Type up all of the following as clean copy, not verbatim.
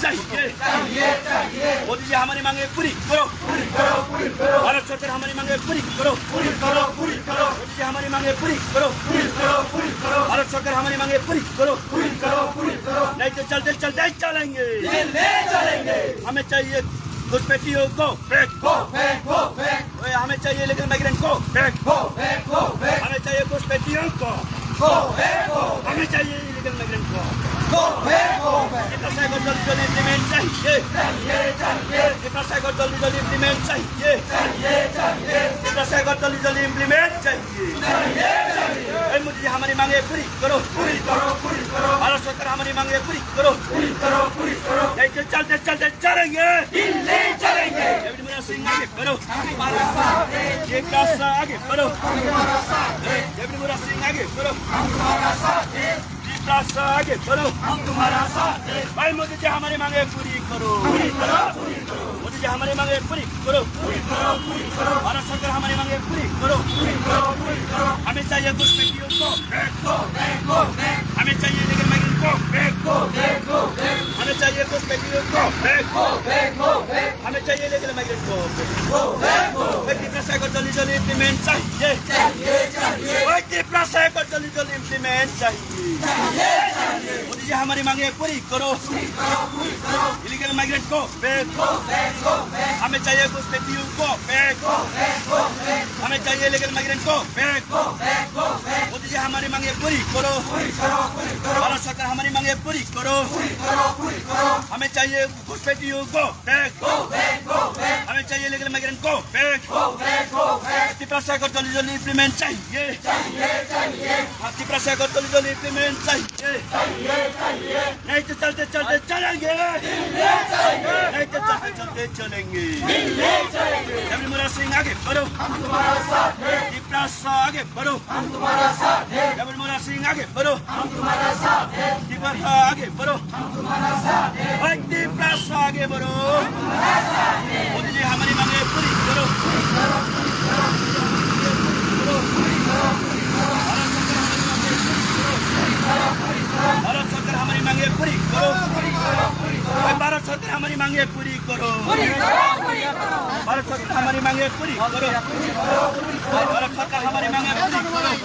चाहिए। मोदी जी हमारी मांगे पूरी करो। भारत सरकार हमारी मांगे पूरी करो। मोदी जी हमारी मांगे पूरी करो। भारत सरकार हमारी मांगे पूरी करो। नहीं तो चलते चलते चलेंगे। हमें चाहिए घुसपैठियों को फेंको। हमें चाहिए लेकिन माइग्रेंट को फेंको। हमें चाहिए घुसपैठियों को। हमें चाहिए इलीगल माइग्रेंट को। जल्दी इम्प्लीमेंट चाहिए। जल्दी इम्प्लीमेंट चाहिए। जल्दी इम्प्लीमेंट चाहिए। मोदी जी हमारी मांगे पूरी करो। भारत सरकार हमारी मांगे पूरी करो। नहीं तो चलते चलते चलेंगे। सिंह आगे बढ़ो। एक रास्ता आगे बढ़ो। सिंह आगे बढ़ो। रास्ता आगे बढ़ो। हम तुम्हारा साथ हैं। भाई मोदी जी हमारी मांगे पूरी करो। मोदी जी हमारी मांगे पूरी करो। भारत सरकार हमारी मांगे पूरी करो। हमें चाहिए घुसपैठियों को फेंको। हमें चाहिए लेकिन माइग्रेंट को फेंको। हमें चाहिए घुसपैठियों को फेंको। हमें चाहिए लेकिन माइग्रेंट को फेंको। जल्दी इम्प्लीमेंट चाहिए। जल्दी इम्प्लीमेंट चाहिए। मोदी जी हमारी मांगे पूरी करो। इलीगल माइग्रेंट को फेंको। हमें चाहिए घुसपैठियों को फेंको। हमें चाहिए इलीगल माइग्रेंट को फेंको। मोदी जी हमारी मांगे पूरी करो। भारत सरकार हमारी मांगे पूरी करो। हमें चाहिए घुसपैठियों को फेंको। हमें चाहिए इलीगल माइग्रेंट को फेंको। जल्दी इम्प्लीमेंट चाहिए। जल्दी इम्प्लीमेंट चाहिए। नहीं तो चलते चलते चलेंगे। नहीं तो चलते चलते चलेंगे। जबरी सिंह आगे बढ़ो। आगे बढ़ो। जबरी सिंह आगे बढ़ो। आगे बढ़ो। आगे बढ़ो। मोदी जी हमारी मांगे पूरी करो। भारत सरकार हमारी मांगे पूरी करो। भारत सरकार हमारी मांगे पूरी करो। भारत सरकार हमारी मांगे पूरी करो। भारत सरकार हमारी मांगे पूरी करो।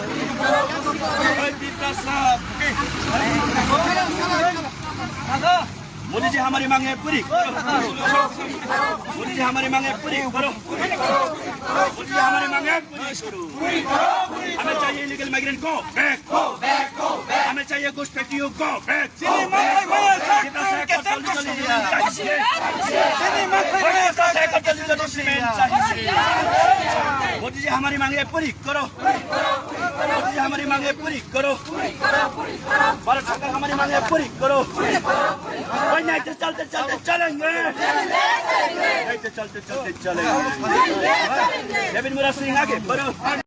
मोदी जी हमारी मांगे पूरी करो। मोदी जी हमारी मांगे पूरी करो। मोदी जी हमारी मांगे पूरी करो। हमें चाहिए इलीगल माइग्रेंट को फेंको। हमें चाहिए घुसपैठियों को फेंको। मोदी जी हमारी मांगे पूरी करो। मोदी जी हमारी मांगे पूरी करो। भारत सरकार हमारी मांगे पूरी करो। नहीं तो चलते चलते चलेंगे। नहीं तो चलेंगे। सिंह आगे बढ़ो।